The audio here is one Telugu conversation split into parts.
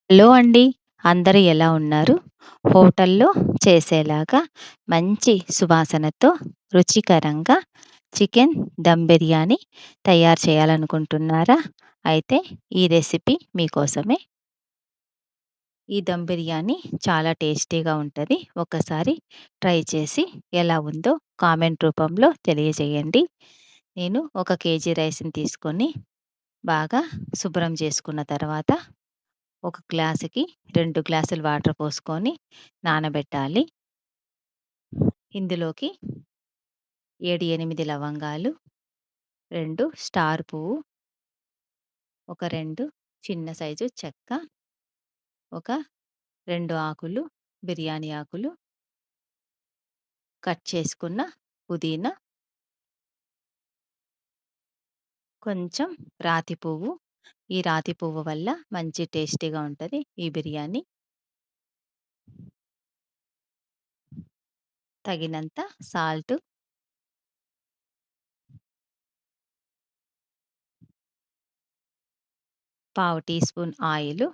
హలో అండి. అందరూ ఎలా ఉన్నారు? హోటల్‌లో చేసేలాగా మంచి సువాసనతో రుచికరంగా చికెన్ దమ్ బిర్యానీ తయారు చేయాలనుకుంటున్నారా? అయితే ఈ రెసిపీ మీకోసమే. ఈ దమ్ బిర్యానీ చాలా టేస్టీగా ఉంటది. ఒక్కసారి ట్రై చేసి ఎలా ఉందో కామెంట్ రూపంలో తెలియజేయండి. నేను ఒక కేజీ రైస్‌ని తీసుకొని బాగా శుభ్రం చేసుకున్న తర్వాత ఒక గ్లాసుకి 2 గ్లాసులు వాటర్ పోసుకొని నానబెట్టాలి. ఇందులోకి 7, 8 లవంగాలు, 2 స్టార్ పువ్వు, ఒక 2 చిన్న సైజు చెక్క, ఒక 2 ఆకులు బిర్యానీ ఆకులు, కట్ చేసుకున్న పుదీనా, కొంచెం రాతి పువ్వు. ఈ రాతి పువ్వు వల్ల మంచి టేస్టీగా ఉంటది ఈ బిర్యానీ. తగినంత సాల్ట్, పావు టీ స్పూన్ ఆయిలు.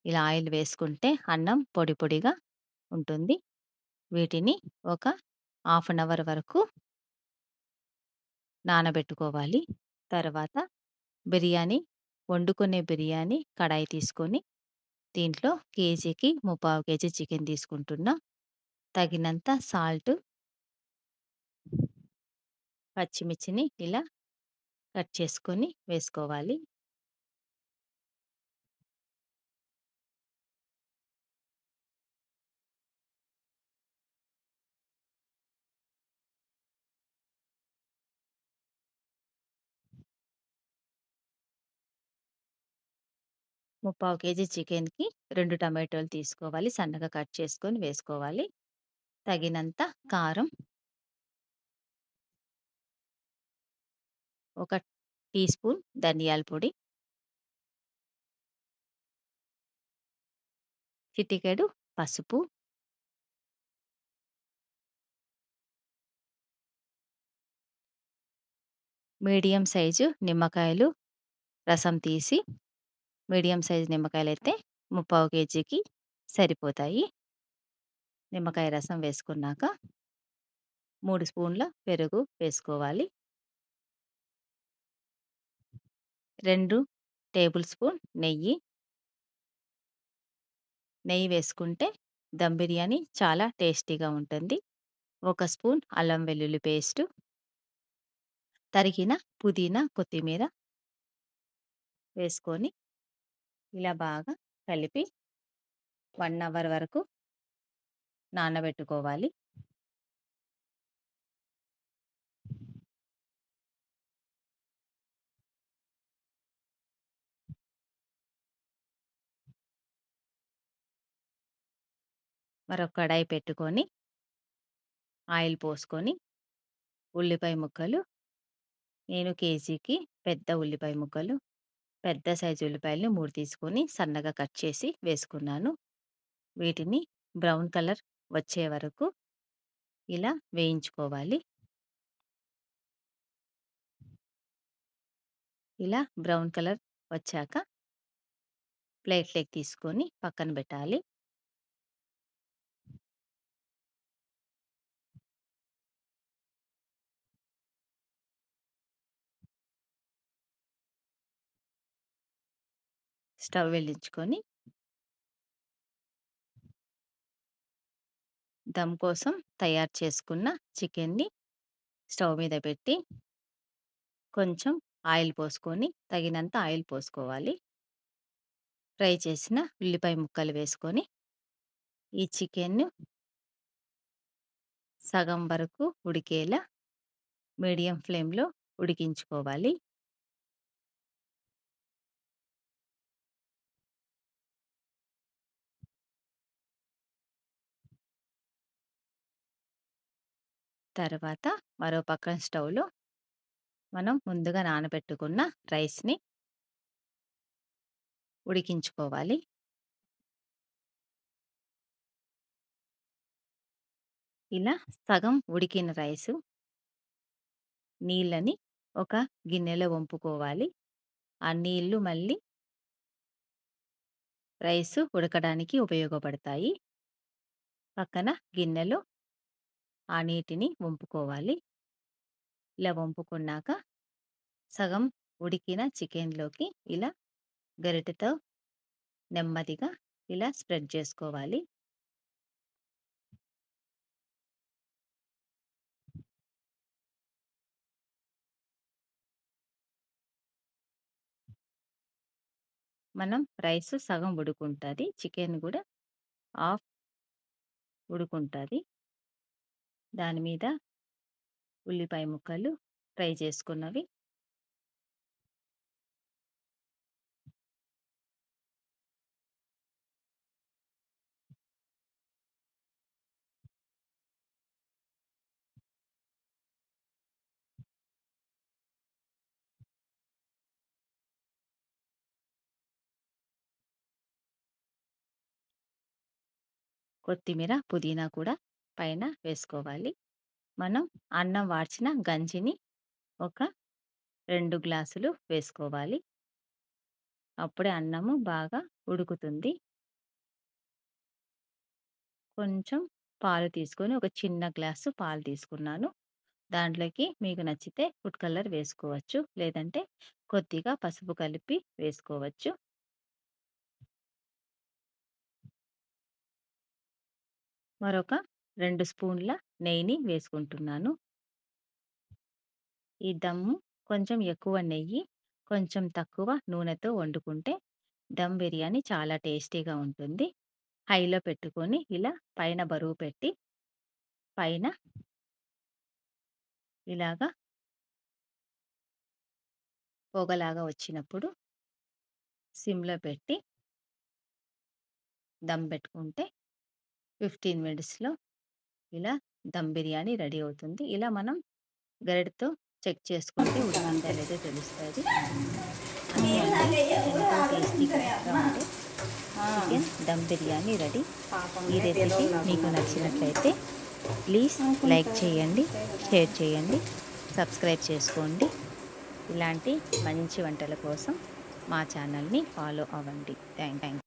ఇలా ఆయిల్ వేసుకుంటే అన్నం పొడి పొడిగా ఉంటుంది. వీటిని ఒక హాఫ్ అన్ అవర్ వరకు నానబెట్టుకోవాలి. తర్వాత బిర్యానీ కడాయి తీసుకొని దీంట్లో కేజీకి ముప్పావు కేజీ చికెన్ తీసుకుంటున్నా. తగినంత సాల్ట్, పచ్చిమిర్చిని ఇలా కట్ చేసుకొని వేసుకోవాలి. ముప్పావు కేజీ చికెన్‌కి 2 టమాటోలు తీసుకోవాలి. సన్నగా కట్ చేసుకొని వేసుకోవాలి. తగినంత కారం, ఒక టీ స్పూన్ ధనియాల పొడి, చిటికెడు పసుపు, మీడియం సైజు నిమ్మకాయలు రసం తీసి, మీడియం సైజు నిమ్మకాయలైతే ముప్పావు కేజీకి సరిపోతాయి. నిమ్మకాయ రసం వేసుకున్నాక 3 స్పూన్ల పెరుగు వేసుకోవాలి. 2 టేబుల్ స్పూన్ నెయ్యి. నెయ్యి వేసుకుంటే దమ్ బిర్యానీ చాలా టేస్టీగా ఉంటుంది. ఒక స్పూన్ అల్లం వెల్లుల్లి పేస్టు, తరిగిన పుదీనా, కొత్తిమీర వేసుకొని ఇలా బాగా కలిపి 1 అవర్ వరకు నానబెట్టుకోవాలి. మరొక కడాయి పెట్టుకొని ఆయిల్ పోసుకొని ఉల్లిపాయ ముక్కలు, నేను కేజీకి పెద్ద ఉల్లిపాయ ముక్కలు, పెద్ద సైజు ఉల్లిపాయలను 3 తీసుకొని సన్నగా కట్ చేసి వేసుకున్నాను. వీటిని బ్రౌన్ కలర్ వచ్చే వరకు ఇలా వేయించుకోవాలి. ఇలా బ్రౌన్ కలర్ వచ్చాక ప్లేట్‌లోకి తీసుకొని పక్కన పెట్టాలి. స్టవ్ వెలిగించుకొని దమ్ కోసం తయారు చేసుకున్న చికెన్‌ని స్టవ్ మీద పెట్టి కొంచెం ఆయిల్ పోసుకొని తగినంత ఆయిల్ పోసుకోవాలి. ఫ్రై చేసిన ఉల్లిపాయ ముక్కలు వేసుకొని ఈ చికెన్‌ను సగం వరకు ఉడికేలా మీడియం ఫ్లేమ్‌లో ఉడికించుకోవాలి. తర్వాత మరో పక్కన స్టవ్‌లో మనం ముందుగా నానబెట్టుకున్న రైస్‌ని ఉడికించుకోవాలి. ఇలా సగం ఉడికిన నీళ్ళని ఒక గిన్నెలో వంపుకోవాలి. ఆ నీళ్ళు మళ్ళీ రైసు ఉడకడానికి ఉపయోగపడతాయి. పక్కన గిన్నెలో ఆ నీటిని వంపుకోవాలి. ఇలా వంపుకున్నాక సగం ఉడికిన చికెన్‌లోకి ఇలా గరిటెతో నెమ్మదిగా ఇలా స్ప్రెడ్ చేసుకోవాలి. మనం రైసు సగం ఉడుకుంటది. చికెన్ గూడా హాఫ్ ఉడుకుంటది. దాని మీద ఉల్లిపాయ ముక్కలు ఫ్రై చేసుకున్నవి కొత్తిమీర, పుదీనా కూడా పైన వేసుకోవాలి. మనం అన్నం వార్చిన గంజిని ఒక 2 గ్లాసులు వేసుకోవాలి. అప్పుడే అన్నము బాగా ఉడుకుతుంది. కొంచెం పాలు తీసుకొని ఒక చిన్న గ్లాసు పాలు తీసుకున్నాను. దాంట్లోకి మీకు నచ్చితే ఫుడ్ కలర్ వేసుకోవచ్చు. లేదంటే కొద్దిగా పసుపు కలిపి వేసుకోవచ్చు. మరొక 2 స్పూన్ల నెయ్యిని వేసుకుంటున్నాను. ఈ దమ్ము కొంచెం ఎక్కువ నెయ్యి, కొంచెం తక్కువ నూనెతో వండుకుంటే దమ్ బిర్యానీ చాలా టేస్టీగా ఉంటుంది. హైలో పెట్టుకొని ఇలా పైన బరువు పెట్టి పైన ఇలాగా పొగలాగా వచ్చినప్పుడు సిమ్‌లో పెట్టి దమ్ పెట్టుకుంటే 15 మినిట్స్‌లో ఇలా దమ్ బిర్యానీ రెడీ అవుతుంది. ఇలా మనం గరిటెతో చెక్ చేసుకుంటే ఉడికిందా లేదో తెలుస్తది. అంతే అండి. ఎంతో టేస్టీగా ఉండే చికెన్ దమ్ బిర్యానీ రెడీ. ఈ రెసిపీ మీకు నచ్చినట్లయితే ప్లీజ్ లైక్ చేయండి, షేర్ చేయండి, సబ్స్క్రైబ్ చేసుకోండి. ఇలాంటి మంచి వంటల కోసం మా ఛానల్‌ని ఫాలో అవ్వండి. థాంక్